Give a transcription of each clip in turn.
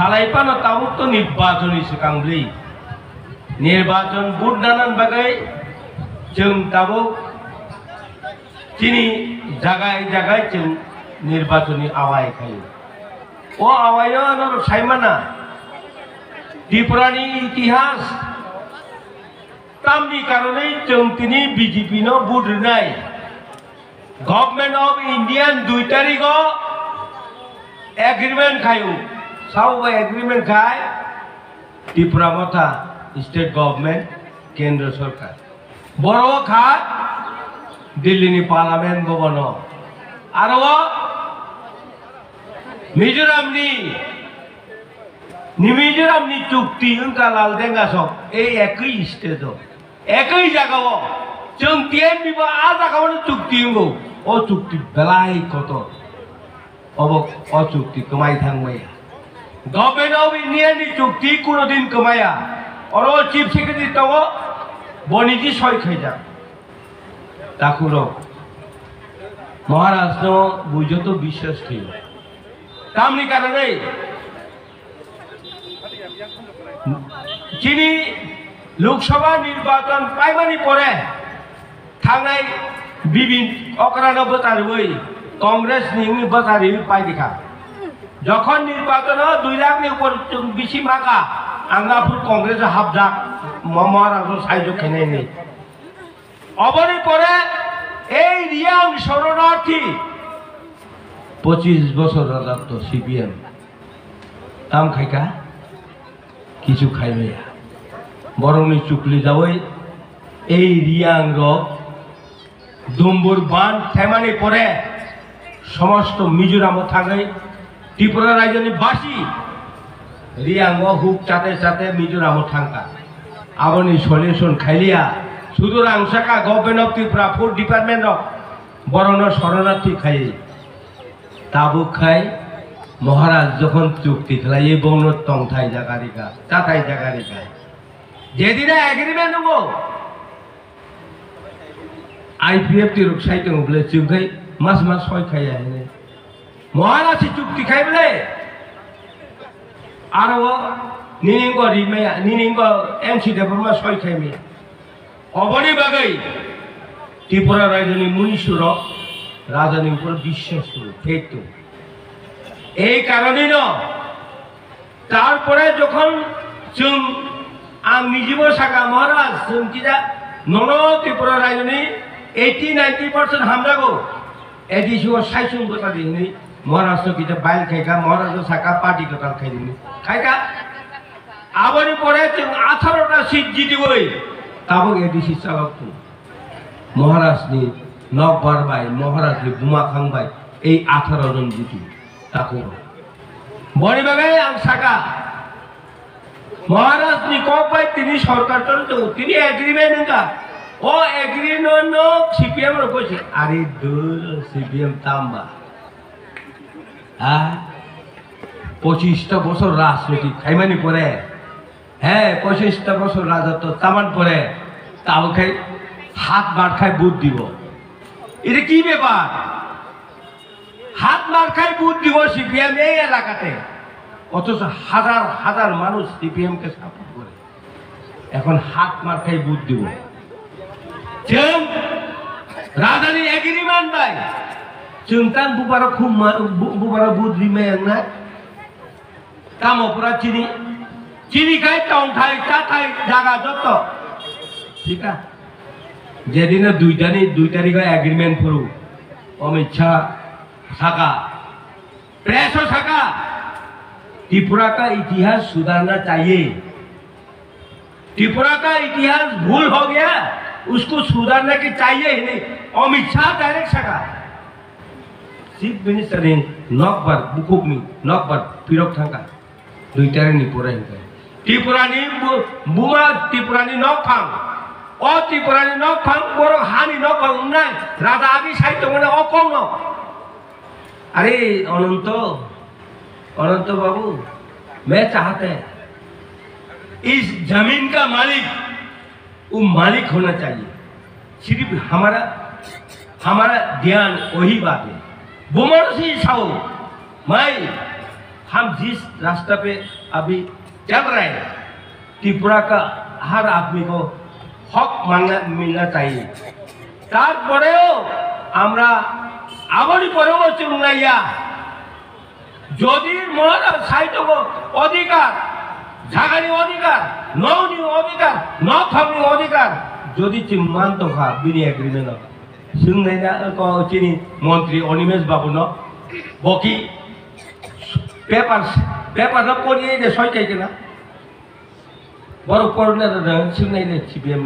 সালাইপানো তাবুক তো নির্বাচনী সিকাंबली निर्वाचन बुट नानान बागै जों ताबुक चिनी जागाय जागाय जों निर्वाचनी आवाय खायो ओ आवायो नर साइमाना त्रिपुरानि इतिहास तामनि कारणे जों तिनि बीजेपी नो बुट होनाय गवर्नमेंट ऑफ इंडियन 2 तारिखो एग्रीमेंट खायो साव एग्रीमेंट खाय त्रिपुरा मथा स्टेट गवर्नमेंट केंद्र सरकार बड़ो खात दिल्ली पार्लियामेंट भवन और मिजोराम चुक्ति उनका लालदेंगा सब एक स्टेट एक जगह जों टीएमपी आ जगह चुक्ति हो ओ चुक्ति बेलाय कत अब अचुक्ति कमाई थांबाय गवर्नमेंट ऑफ इंडिया नि चुक्ति कोनो दिन कमाया और चीफ सेक्रेटारि तक बनिजी सय खाइजा ताकुरो महाराष्ट्र बुझो तो विश्वास थियो तामनि कारणे चिनी लोकसभा निर्वाचन पाइमानि परे थांनाय बिबिन अकरानो बचारबै कांग्रेस नि बचारि पाइ देखा যখন নির্বাচন 2 লাখ উপর বেশি মাকা আঙ্গাপুর কংগ্রেস হাবজাক মহারাষ্ট্র সাইজো খেনে নেই অবনি পরে এই রিয়াং শরণার্থী 25 বছর রাজত্ব সিপিএম দাম খাইকা কিছু খাইবে বরংনি চুকলি যাবই এই রিয়াং রক দুম্বুর বান থেমানি পরে সমস্ত মিজোরাম থাকাই त्रिपुरा राज्य बासी रियांग हुक चाते चाते मिजोराम थांका आबनी सल्यूशन खाइलिया सुदूर आंसाका government of Tripura food department बरन शरणार्थी खाई ताबुक खाई महाराज जखन चुक्ति खालाये बंग तंथाई जागारिका ताताई जागारिका जेदिना एग्रीमेंट हो आईपीएफ तिरुक साइटों बोले चुकाई मास मास सय खाया है महाराष्ट्र चुक्ति खाई बोले और निनिंगो रिमेया निनिंगो एमसी डेभलपमेंट सय खाइमे अबनी बागै त्रिपुरा राज्यनि मुनिसुर राजानि ऊपर विश्वास फेतो এই কারণে ন তারপরে যখন जों आं निजिबो साका महाराज जों किजा नन त्रिपुरा राज्यनि 80-90% हामजागौ एडिसिओ साइसुं बता दिनि महाराष्ट्र की बाइल खाइका महाराष्ट्र साका पार्टी कताल खाइदिनि खाइका आबनि परे जों 18टा सीट जितिबै ताबो एडिसि चालकतो महाराष्ट्रनि नक बारबाय महाराष्ट्रनि बुमा खांबाय এই 18 জন जिति ताको बनि बागै आं साका महाराष्ट्रनि कबाय तिनि सरकार तो तिनि एग्रीमेंट नंगा ओ एग्रीमेंट नो सीपीएम रो कइसे आरे दूर सीपीएम तांबा 25টা বছর রাজনীতি খাইমানি পরে হ্যাঁ 25টা বছর রাজত্ব তামান পরে তাও খাই হাত মার খাই বুট দিব এটা কি ব্যাপার হাত মার খাই বুট দিব সিপিএম এই এলাকাতে অথচ হাজার হাজার মানুষ সিপিএম কে সাপোর্ট করে এখন হাত মার খাই বুট দিব जों राजधानी एग्रीमेंट बाय जों तान बुबारा खुम बुबारा बुद्रि मेंना कामपुरा चिनी चिनी खाय टंथाय ताथाय जागा जत ठीक है जेदिन 2 तारिख एग्रीमेंट फरु अमित शाह साका प्रेसो साका त्रिपुरा का इतिहास सुधारना चाहिए त्रिपुरा का इतिहास भूल हो गया उसको सुधारने की चाहिए ही नहीं अमित शाह डायरेक्ट सका चीफ मिनिस्टर ने नकबर बुकुक में नकबर पिरक थांगा 2 तारिख नि परे त्रिपुरानी बुमा त्रिपुरानी नकफां ओ त्रिपुरानी नकफां बर हानि नकफां उन्नाय राजा आबि साहित्य मने अकम न अरे अनंत बाबू मैं चाहते हैं इस जमीन का मालिक वो मालिक होना चाहिए सिर्फ हमारा ध्यान वही बात है बुमर से साओ मैं हम जिस रास्ते पे अभी चल रहे हैं त्रिपुरा का हर आदमी को हक मिलना चाहिए তারপরেও আমরা আবারই পরবর্তী উন্নয়া যদি মহারাজ সাহিত্য অধিকার ঝাগানি অধিকার নৌনি অধিকার নথমি অধিকার যদি চিমান দফা বিনি এগ্রিমেন্ট সুংনাইনা চিনি মন্ত্রী অনিমেষ বাবু ন বকি পেপার পড়িয়ে যে সইকাইকে না বড় পড়লে সুংনাইলে সিপিএম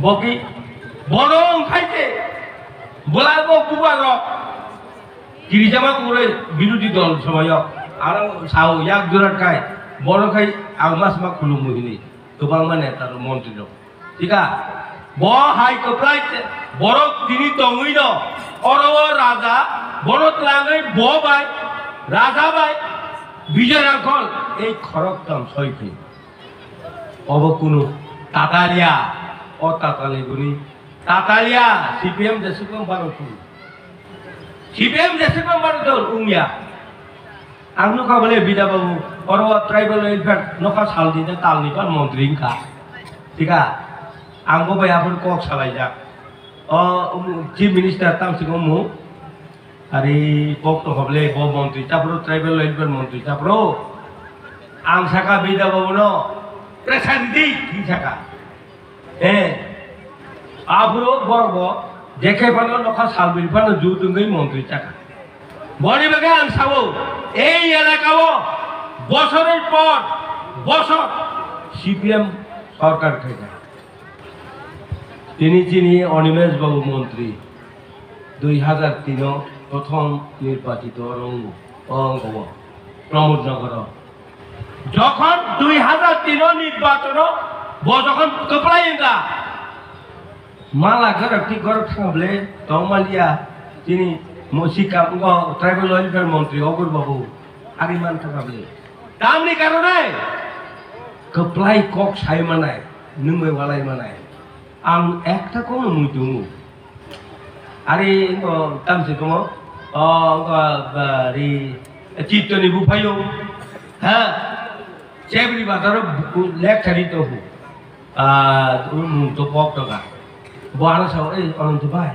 বকি বরং খাইতে বলাবো বুবার গিরিজামা করে বিরোধী দল সময় আর সাও এক জোড়ার খাই বড় খাই আগ মাস মা খুলুম মহিনী গোবাং মানে তার মন্ত্রী ঠিক আছে ব হাই কপ্লাই বড় তিনি দঙই ন অরব রাজা বড়ত লাগাই ব বাই রাজা বাই বিজয় রাখল এই খরকতম সইখে অব কোনো তাতালিয়া ও তাতালি গুনি তাতালিয়া সিপিএম দেশকম ভারত সিপিএম দেশকম ভারত উমিয়া आंनो का बोले बिदा बाबू और वो ट्राइबल वेलफेयर नखा साल दिन ताल निपान मंत्री का ठीक है आंगो भाई अपन कोक सालाई जा चीफ मिनिस्टर ताम सिंह मु अरे कोक तो हबले बो मंत्री तापरो ट्राइबल वेलफेयर मंत्री तापरो आंग साका बिदा बाबू नो प्रेसार दी की साका आपरो बरबो देखे पानो नखा साल बिलफानो जुदुंगै मंत्री चाका বড়ি বাগে আং সাবো এই এলাকাও বছরের পর বছর সিপিএম সরকার থেকে তিনি চিনি অনিমেষ বাবু মন্ত্রী 2003 প্রথম নির্বাচিত প্রমোদনগর যখন 2003 নির্বাচন যখন কপড়াইঙ্গা মালা ঘর কি ঘর থাকলে তমালিয়া তিনি মসিকা ট্রাইবেল ওয়েলফেয়ার মন্ত্রী অগুর বাবু আরিমান থাকলে দামনি কারণে কপ্লাই কক সাই মানায় নুমে ওয়ালাই মানায় আং একটা কোনো মুই দङ আরে তামসে কম রি চিত্তনি বুফাইও হ্যাঁ চেবরি বাজার লেকচারি তো হু মুখ তো পক টাকা বড় সাও এই অনন্ত ভাই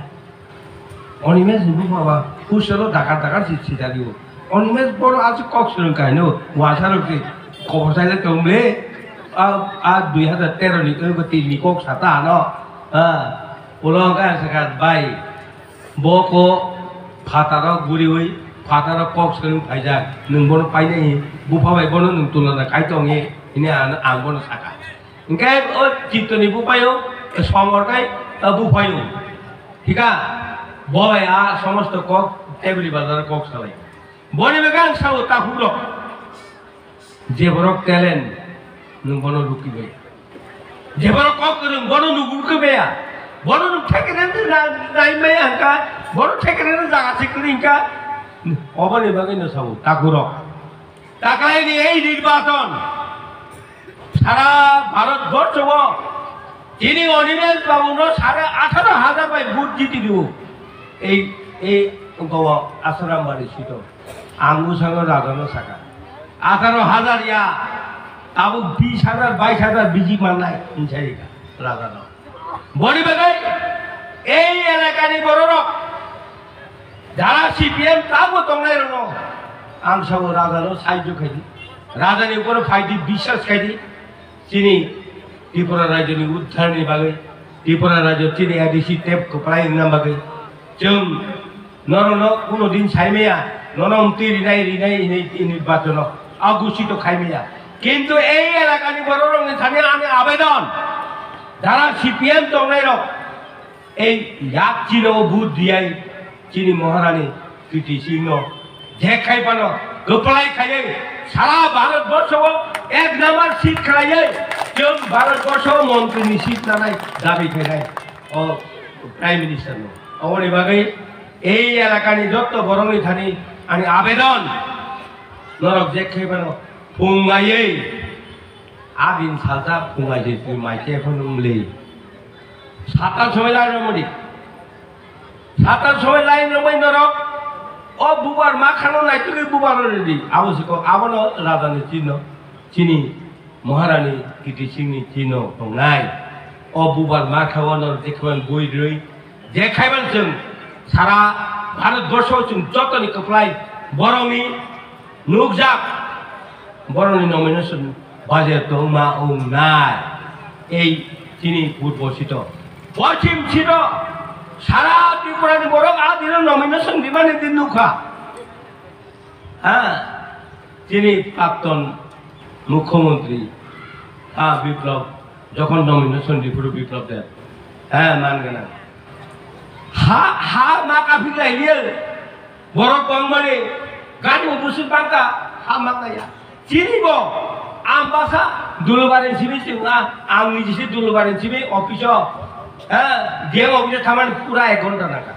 অনিমেষ বাবা খুশলো ডাকার চিঠি দিব অনিমেষ বড় আছে কক সুরং কাহিনো ওয়াসার খবর চাইলে তোমলে আর 2013 নি তিননি কক সাতা ন উলং গান বাই বকো ফাতার গুড়ি হই ফাতার কক সুরং ফাইজা নং বন পাইনাই বুফাবাই বন নং তুলনা কাইতংয়ে ইনি আং বন সাকা ইনকাই ও চিত্তনি বুপায়ো সমরকাই বুফায়ো ঠিক আছে বয় আর সমস্ত কক টেবিলি বাজার কক চালাই বনি বেগান সাও তা হুরক যে বড় ট্যালেন্ট নং বন রুকিবে যে বড় কক নং বন নুগুরকে বন নু থেকে নাই মে আঙ্কা বড় থেকে জায়গা সিকরিঙ্কা অবনি বেগান সাও তা হুরক টাকাই নি এই নির্বাচন সারা ভারতবর্ষ তিনি অনিমেষ বাবু 18,500 পাই ভোট জিতি দিব এই এই গওয়া আসারাম বাড়ি ছিল আঙ্গু সঙ্গ রাজানো শাখা 18,000 ইয়া তাবু 20,000 22,000 বিজি মানায় ইনসারিকা রাজানো বড়ি বেগাই এই এলাকানি বড় যারা সিপিএম তাবু তংলাই রন আং সব রাজানো সাহায্য খাইদি রাজানি উপরে ফাইদি বিশ্বাস খাইদি চিনি ত্রিপুরা রাজ্যনি উদ্ধারনি বাগে ত্রিপুরা রাজ্য চিনি আদিসি টেপ কপড়াই নাম বাগে जों नरन कोनो दिन साइमेया ननमति रिनाय निर्वाचन अघोषित खाइमेया किन्तु এই এলাকানি বড় রঙে থানে আমি আবেদন যারা সিপিএম তংলাই রক এই ইয়াক চিনো ভূত দিয়াই চিনি মহারানী কৃতি সিংহ দেখাই পানো গোপলাই খাইয়ে সারা ভারতবর্ষ এক নাম্বার সিট খাইয়ে जों ভারতবর্ষ মন্ত্রী নিশ্চিত নাই দাবি খাই ও প্রাইম মিনিস্টার অবনি বাগে এই এলাকানি যত বরংই থানি আমি আবেদন নরক দেখে বানো ফুঙ্গাইয়ে আদিন সালতা ফুঙ্গাইছে তুই মাইকে এখন উমলে 7টার সময় লাইন রমণি 7টার সময় লাইন রমণি নরক ও বুবার মা খানো নাই তুমি বুবার রেডি আবশ্যক আবার রাজানি চিহ্ন চিনি মহারানী কিটি চিনি চিহ্ন নাই ও বুবার মা খাওয়ানোর দেখবেন বই রই যে খাইবেন जों সারা ভারতবর্ষও जों যতনি কপ্লাই বরমি নুকজাক বরনি নমিনেশন বাজে তো মা ও নাই এই চিনি পূর্বশিত পশ্চিম ছিল সারা ত্রিপুরানি বড় আদির নমিনেশন বিমানে দিন নুখা হ্যাঁ তিনি প্রাক্তন মুখ্যমন্ত্রী হ্যাঁ বিপ্লব যখন নমিনেশন ত্রিপুরা বিপ্লব দেন হ্যাঁ মানবে না হা হা মা কাফি গাইলিয়ে বড় কংমানে গাড়ি উপস্থিত বাঙ্কা হা মা গাইয়া চিনিব আম বাসা দুলবারেন সিবি চিংনা আম নিজে দুলবারেন সিবি অফিসও হ্যাঁ গেম অফিসে থামান পুরা 1 ঘন্টা নাকা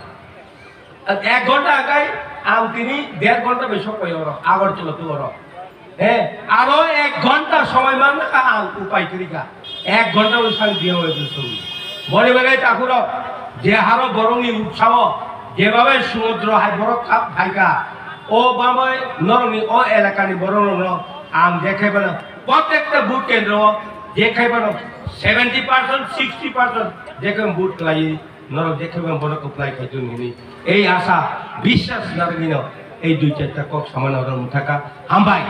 1 ঘন্টা আগাই আম তিনি 1.5 ঘন্টা বেশি কই ওর আগর চলতে ওর হ্যাঁ আরো 1 ঘন্টা সময় মান না আম উপায় করিকা 1 ঘন্টা ওই সাং দিয়ে হয়েছে ছবি বড় বেগাই ঠাকুর যে হারো বরংনি উৎসব যেভাবে সমুদ্র হাই বড় খাপ ভাইকা ও বামে নরনি ও এলাকানি বড় আম দেখাইবে না প্রত্যেকটা বুথ কেন্দ্র দেখাইবে 70% 60% দেখেন বুথ লাই নর দেখাইবে বড় কপ্লাই খাইতো নিনি এই আশা বিশ্বাস নারগিন এই 2-4টা কক সামান্য থাকা হামবাই